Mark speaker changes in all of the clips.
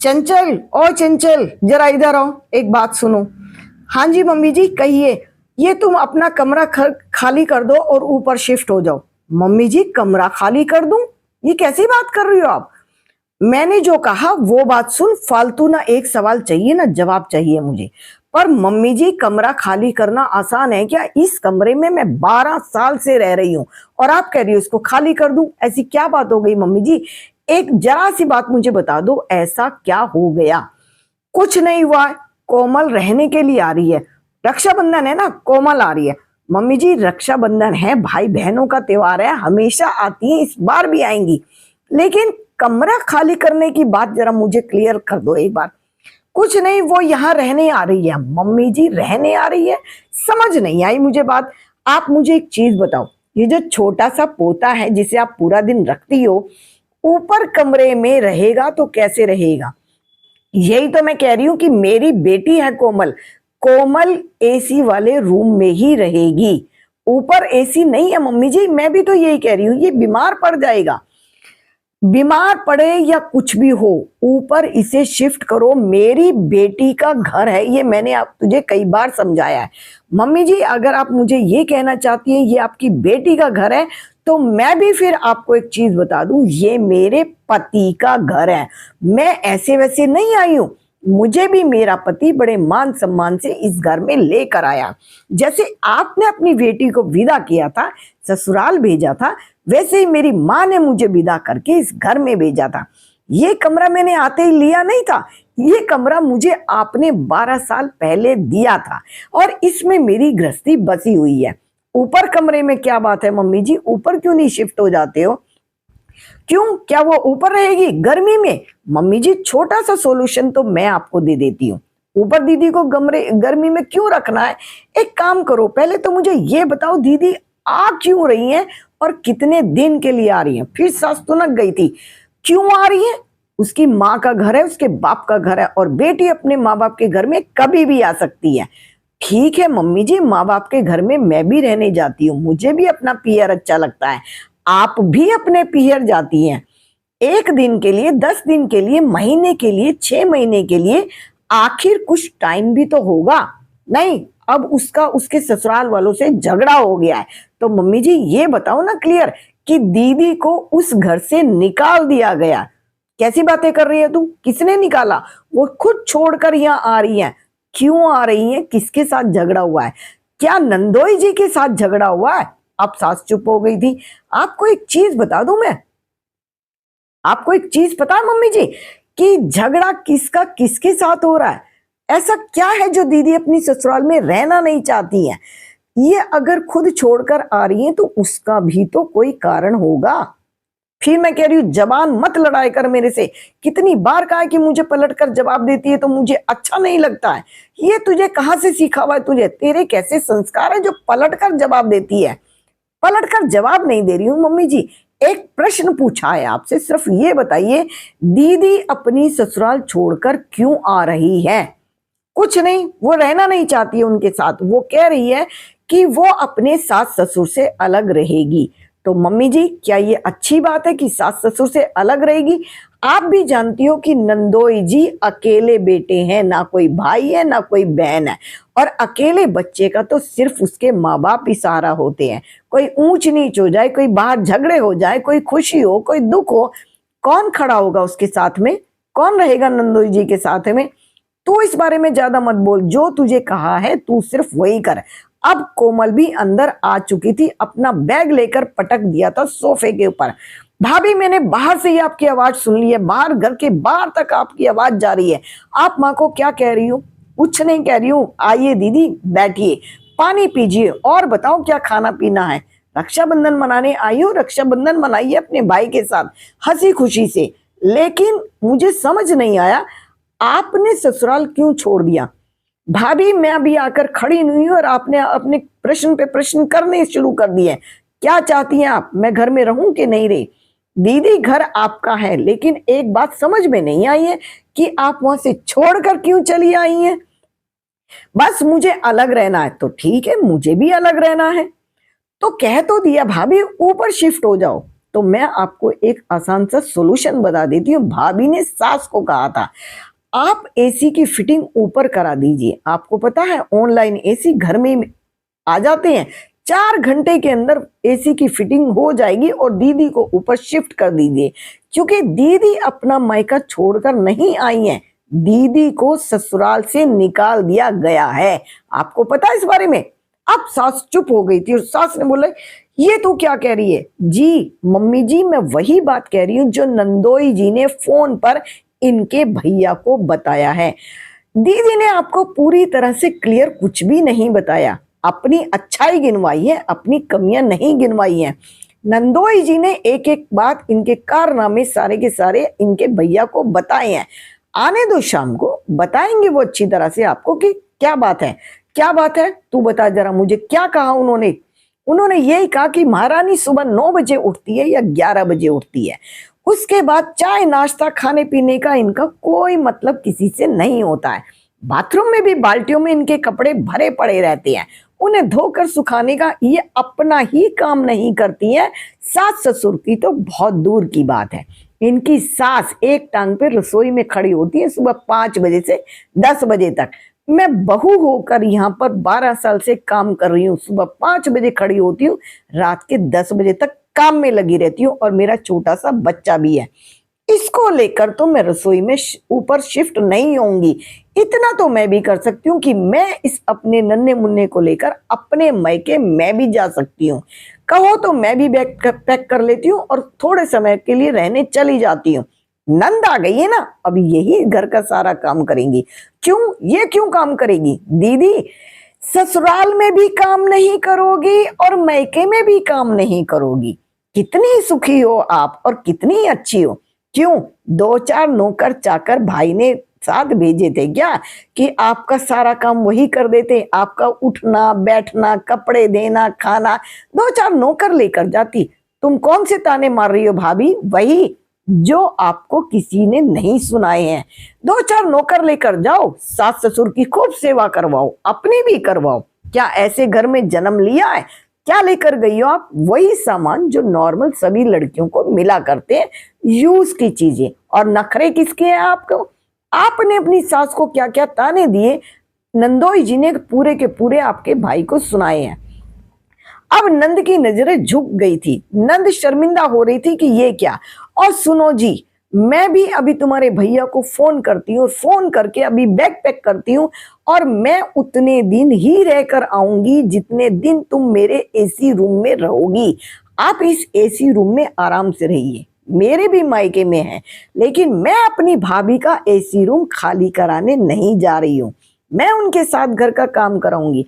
Speaker 1: चंचल, ओ चंचल, जरा इधर आओ, एक बात सुनो। हाँ जी मम्मी जी, कहिए। ये तुम अपना कमरा खाली कर दो और ऊपर शिफ्ट हो जाओ। मम्मी जी, कमरा खाली कर दूं? ये कैसी बात कर रही हो आप? मैंने जो कहा वो बात सुन। फालतू ना एक सवाल चाहिए ना जवाब चाहिए मुझे। पर मम्मी जी, कमरा खाली करना आसान है क्या? इस कमरे में मैं 12 साल से रह रही हूँ और आप कह रही हो इसको खाली कर दूं? ऐसी क्या बात हो गई मम्मी जी? एक जरा सी बात मुझे बता दो, ऐसा क्या हो गया? कुछ नहीं हुआ है। कोमल रहने के लिए आ रही है। रक्षाबंधन है ना, कोमल आ रही है। मम्मी जी, रक्षाबंधन है, भाई बहनों का त्योहार है, हमेशा आती है, इस बार भी आएंगी। लेकिन कमरा खाली करने की बात जरा मुझे क्लियर कर दो एक बार। कुछ नहीं, वो यहाँ रहने आ रही है। मम्मी जी, रहने आ रही है? समझ नहीं आई मुझे बात। आप मुझे एक चीज बताओ, ये जो छोटा सा पोता है जिसे आप पूरा दिन रखती हो, ऊपर कमरे में रहेगा तो कैसे रहेगा? यही तो मैं कह रही हूँ कि मेरी बेटी है कोमल, कोमल एसी वाले रूम में ही रहेगी। ऊपर एसी नहीं है मम्मी जी, मैं भी तो यही कह रही हूँ, ये बीमार पड़ जाएगा। बीमार पड़े या कुछ भी हो, ऊपर इसे शिफ्ट करो। मेरी बेटी का घर है ये, मैंने आप तुझे कई बार समझाया है। मम्मी जी, अगर आप मुझे ये कहना चाहती हैं ये आपकी बेटी का घर है, तो मैं भी फिर आपको एक चीज बता दूं, ये मेरे पति का घर है। मैं ऐसे वैसे नहीं आई हूं। मुझे भी मेरा पति बड़े मान सम्मान से इस घर में लेकर आया। जैसे आपने अपनी बेटी को विदा किया था, ससुराल भेजा था, वैसे ही मेरी माँ ने मुझे विदा करके इस घर में भेजा था। ये कमरा मैंने आते ही लिया नहीं था, ये कमरा मुझे आपने 12 साल पहले दिया था और इसमें मेरी गृहस्थी बसी हुई है। ऊपर कमरे में क्या बात है मम्मी जी? ऊपर क्यों नहीं शिफ्ट हो जाते हो? क्यों, क्या वो ऊपर रहेगी गर्मी में? मम्मी जी, छोटा सा सॉल्यूशन तो मैं आपको दे देती हूँ। ऊपर दीदी को गर्मी में क्यों रखना है? एक काम करो, पहले तो मुझे ये बताओ, दीदी आ क्यों रही हैं और कितने दिन के लिए आ रही हैं? फिर सास तुनक गई थी, क्यों आ रही है? उसकी माँ का घर है, उसके बाप का घर है, और बेटी अपने माँ बाप के घर में कभी भी आ सकती है। ठीक है मम्मी जी, माँ बाप के घर में मैं भी रहने जाती हूँ, मुझे भी अपना पियर अच्छा लगता है। आप भी अपने पियर जाती हैं, 1 दिन के लिए, 10 दिन के लिए, महीने के लिए, 6 महीने के लिए। आखिर कुछ टाइम भी तो होगा। नहीं, अब उसका उसके ससुराल वालों से झगड़ा हो गया है। तो मम्मी जी, ये बताओ ना क्लियर कि दीदी को उस घर से निकाल दिया गया। कैसी बातें कर रही है तू? किसने निकाला? वो खुद छोड़कर यहाँ आ रही है। क्यों आ रही है? किसके साथ झगड़ा हुआ है? क्या नंदोई जी के साथ झगड़ा हुआ है? अब सास चुप हो गई थी। आपको एक चीज बता दूं मैं, आपको एक चीज पता है मम्मी जी, कि झगड़ा किसका किसके साथ हो रहा है? ऐसा क्या है जो दीदी अपनी ससुराल में रहना नहीं चाहती हैं? ये अगर खुद छोड़कर आ रही हैं तो उसका भी तो कोई कारण होगा। फिर मैं कह रही हूँ, जबान मत लड़ाई कर मेरे से। कितनी बार कहा है कि मुझे पलटकर जवाब देती है तो मुझे अच्छा नहीं लगता है। ये तुझे कहाँ से सीखा हुआ है? तुझे, तेरे कैसे संस्कार है जो पलटकर जवाब देती है? पलटकर जवाब नहीं दे रही हूँ मम्मी जी, एक प्रश्न पूछा है आपसे, सिर्फ ये बताइए, दीदी अपनी ससुराल छोड़कर क्यों आ रही है? कुछ नहीं, वो रहना नहीं चाहती है उनके साथ। वो कह रही है कि वो अपने सास ससुर से अलग रहेगी। तो मम्मी जी, क्या ये अच्छी बात है कि सास ससुर से अलग रहेगी? आप भी जानती हो कि नंदोई जी अकेले बेटे हैं, ना कोई भाई है ना कोई बहन है, और अकेले बच्चे का तो सिर्फ उसके माँ बाप ही सहारा होते हैं। कोई ऊंच नीच हो जाए, कोई बाहर झगड़े हो जाए, कोई खुशी हो, कोई दुख हो, कौन खड़ा होगा उसके साथ में? कौन रहेगा नंदोई जी के साथ में? तू इस बारे में ज्यादा मत बोल, जो तुझे कहा है तू सिर्फ वही कर। अब कोमल भी अंदर आ चुकी थी, अपना बैग लेकर पटक दिया था सोफे के ऊपर। भाभी, मैंने बाहर से ही आपकी आवाज सुन ली है, बाहर, घर के बाहर तक आपकी आवाज जा रही है। आप माँ को क्या कह रही हो? कुछ नहीं कह रही हूँ। आइए दीदी, बैठिए, पानी पीजिए और बताओ क्या खाना पीना है। रक्षाबंधन मनाने आई हो, रक्षाबंधन मनाइए अपने भाई के साथ हंसी खुशी से। लेकिन मुझे समझ नहीं आया, आपने ससुराल क्यों छोड़ दिया? भाभी, मैं अभी आकर खड़ी नहीं हूं और आपने अपने प्रश्न पे प्रश्न करने शुरू कर दिए। क्या चाहती हैं आप, मैं घर में रहूं कि नहीं रही? दीदी, घर आपका है, लेकिन एक बात समझ में नहीं आई है कि आप वहां से छोड़कर क्यों चली आई हैं? बस मुझे अलग रहना है तो ठीक है, मुझे भी अलग रहना है। तो कह तो दिया भाभी, ऊपर शिफ्ट हो जाओ। तो मैं आपको एक आसान सा सॉल्यूशन बता देती हूँ। भाभी ने सास को कहा था आप एसी की फिटिंग ऊपर करा दीजिए। आपको पता है ऑनलाइन एसी घर में ही आ जाते हैं, 4 घंटे के अंदर एसी की फिटिंग हो जाएगी और दीदी को ऊपर शिफ्ट कर दीजिए। क्योंकि दीदी अपना मायका छोड़कर नहीं आई है, दीदी को ससुराल से निकाल दिया गया है। आपको पता है इस बारे में? अब सास चुप हो गई थी और सास ने बोला ये तू क्या कह रही है? जी मम्मी जी, मैं वही बात कह रही हूँ जो नंदोई जी ने फोन पर इनके भैया को बताया है। दीदी ने आपको पूरी तरह से क्लियर कुछ भी नहीं बताया, अपनी अच्छाई गिनवाई है, अपनी कमियां नहीं गिनवाई है। नंदोई जी ने एक एक बात, इनके कारनामे सारे के सारे इनके भैया को बताए हैं। आने दो, शाम को बताएंगे वो अच्छी तरह से आपको कि क्या बात है। क्या बात है तू बता जरा मुझे, क्या कहा उन्होंने? उन्होंने यही कहा कि महारानी सुबह 9 बजे उठती है या 11 बजे उठती है, उसके बाद चाय नाश्ता खाने पीने का इनका कोई मतलब किसी से नहीं होता है। बाथरूम में भी बाल्टियों में इनके कपड़े भरे पड़े रहते हैं, उन्हें धोकर सुखाने का ये अपना ही काम नहीं करती है। सास ससुर की तो बहुत दूर की बात है। इनकी सास एक टांग पे रसोई में खड़ी होती है सुबह 5 बजे से 10 बजे तक। मैं बहू होकर यहाँ पर 12 साल से काम कर रही हूँ, सुबह 5 बजे खड़ी होती हूँ, रात के 10 बजे तक काम में लगी रहती हूँ और मेरा छोटा सा बच्चा भी है। इसको लेकर तो मैं रसोई में ऊपर शिफ्ट नहीं होंगी। इतना तो मैं भी कर सकती हूँ कि मैं इस अपने नन्हे मुन्ने को लेकर अपने मायके मैं भी जा सकती हूँ। कहो तो मैं भी बैग पैक कर लेती हूँ और थोड़े समय के लिए रहने चली जाती हूँ। नंद आ गई है ना, अब यही घर का सारा काम करेंगी। क्यों? ये क्यों काम करेगी? दीदी ससुराल में भी काम नहीं करोगी और मायके में भी काम नहीं करोगी। कितनी सुखी हो आप और कितनी अच्छी हो। क्यों? 2-4 नौकर चाकर भाई ने साथ भेजे थे क्या कि आपका सारा काम वही कर देते? आपका उठना बैठना, कपड़े देना, खाना 2-4 नौकर लेकर जाती। तुम कौन से ताने मार रही हो भाभी? वही जो आपको किसी ने नहीं सुनाए हैं। 2-4 नौकर लेकर जाओ, सास ससुर की खूब सेवा करवाओ, अपनी भी करवाओ। क्या ऐसे घर में जन्म लिया है? क्या लेकर गई हो आप? वही सामान जो नॉर्मल सभी लड़कियों को मिला करते हैं, यूज की चीजें। और नखरे किसके हैं आपको? आपने अपनी सास को क्या क्या ताने दिए, नंदोई जी ने पूरे के पूरे आपके भाई को सुनाए हैं। अब नंद की नजरें झुक गई थी, नंद शर्मिंदा हो रही थी कि ये क्या। और सुनो जी, मैं भी अभी तुम्हारे भैया को फोन करती हूँ, फोन करके अभी बैग पैक करती हूँ और मैं उतने दिन ही रहकर आऊंगी जितने दिन तुम मेरे एसी रूम में रहोगी। आप इस एसी रूम में आराम से रहिए, मेरे भी मायके में है, लेकिन मैं अपनी भाभी का एसी रूम खाली कराने नहीं जा रही हूँ। मैं उनके साथ घर का काम कराऊंगी।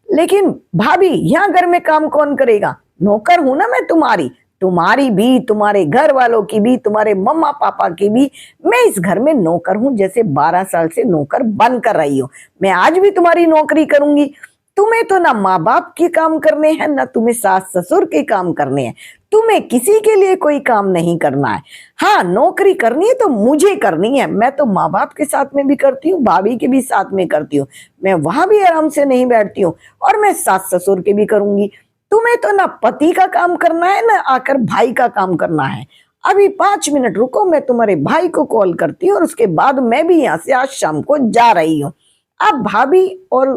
Speaker 1: लेकिन भाभी यहाँ घर में काम कौन करेगा? नौकर हूं ना मैं तुम्हारी, तुम्हारी भी, तुम्हारे घर वालों की भी, तुम्हारे मम्मा पापा की भी। मैं इस घर में नौकर हूं, जैसे 12 साल से नौकर बन कर रही हूं। मैं आज भी तुम्हारी नौकरी करूंगी। तुम्हें तो ना माँ बाप के काम करने हैं, ना तुम्हें सास ससुर के काम करने हैं। तुम्हें किसी के लिए कोई काम नहीं करना है। हाँ, नौकरी करनी है तो मुझे करनी है। मैं तो माँ बाप के साथ में भी करती हूँ, भाभी के भी साथ में करती हूँ। मैं वहां भी आराम से नहीं बैठती हूँ और मैं सास ससुर के भी करूंगी। तुम्हें तो ना पति का काम करना है, ना आकर भाई का काम करना है। अभी 5 मिनट रुको, मैं तुम्हारे भाई को कॉल करती हूँ और उसके बाद मैं भी यहाँ से आज शाम को जा रही हूँ। अब भाभी और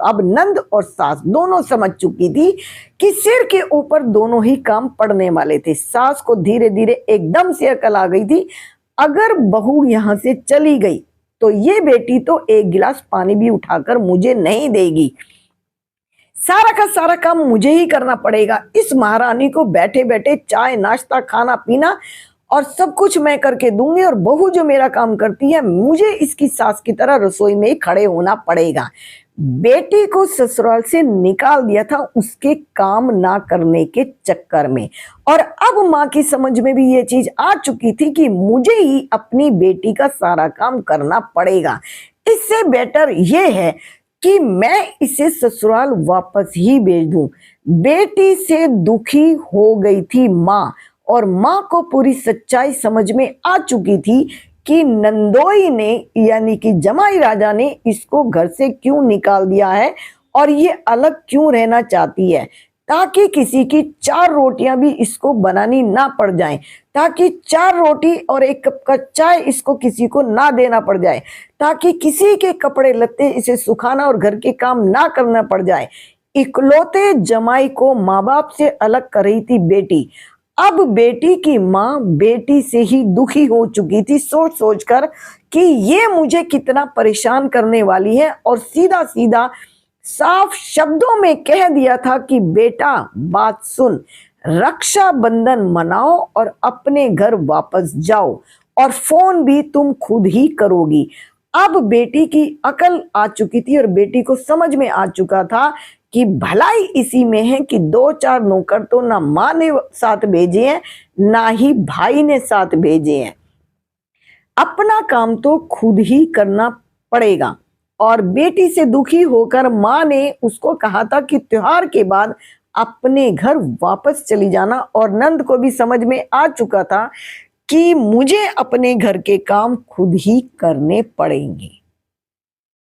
Speaker 1: अब नंद और सास दोनों समझ चुकी थी कि सिर के ऊपर दोनों ही काम पड़ने वाले थे। सास को धीरे धीरे एकदम से अकल आ गई थी, अगर बहू यहाँ से चली गई तो ये बेटी तो एक गिलास पानी भी उठाकर मुझे नहीं देगी। सारा का सारा काम मुझे ही करना पड़ेगा। इस महारानी को बैठे बैठे चाय नाश्ता खाना पीना और सब कुछ मैं करके दूंगी और बहू जो मेरा काम करती है, मुझे इसकी सास की तरह रसोई में ही खड़े होना पड़ेगा। बेटी को ससुराल से निकाल दिया था उसके काम ना करने के चक्कर में, और अब माँ की समझ में भी ये चीज आ चुकी थी कि मुझे ही अपनी बेटी का सारा काम करना पड़ेगा। इससे बेटर ये है कि मैं इसे ससुराल वापस ही भेज दूं। बेटी से दुखी हो गई थी माँ, और माँ को पूरी सच्चाई समझ में आ चुकी थी कि नंदोई ने यानी कि जमाई राजा ने इसको घर से क्यों निकाल दिया है और ये अलग क्यों रहना चाहती है। ताकि किसी की 4 रोटियां भी इसको बनानी ना पड़ जाएं, ताकि 4 रोटी और 1 कप का चाय इसको किसी को ना देना पड़ जाए, ताकि किसी के कपड़े लत्ते इसे सुखाना और घर के काम ना करना पड़ जाए। इकलौते जमाई को माँ बाप से अलग कर रही थी बेटी। अब बेटी की माँ बेटी से ही दुखी हो चुकी थी सोच सोचकर कि ये मुझे कितना परेशान करने वाली है, और सीधा सीधा साफ शब्दों में कह दिया था कि बेटा बात सुन, रक्षाबंधन मनाओ और अपने घर वापस जाओ, और फोन भी तुम खुद ही करोगी। अब बेटी की अकल आ चुकी थी और बेटी को समझ में आ चुका था कि भलाई इसी में है कि 2-4 नौकर तो ना माँ ने साथ भेजे हैं, ना ही भाई ने साथ भेजे हैं। अपना काम तो खुद ही करना पड़ेगा। और बेटी से दुखी होकर माँ ने उसको कहा था कि त्योहार के बाद अपने घर वापस चली जाना, और नंद को भी समझ में आ चुका था कि मुझे अपने घर के काम खुद ही करने पड़ेंगे।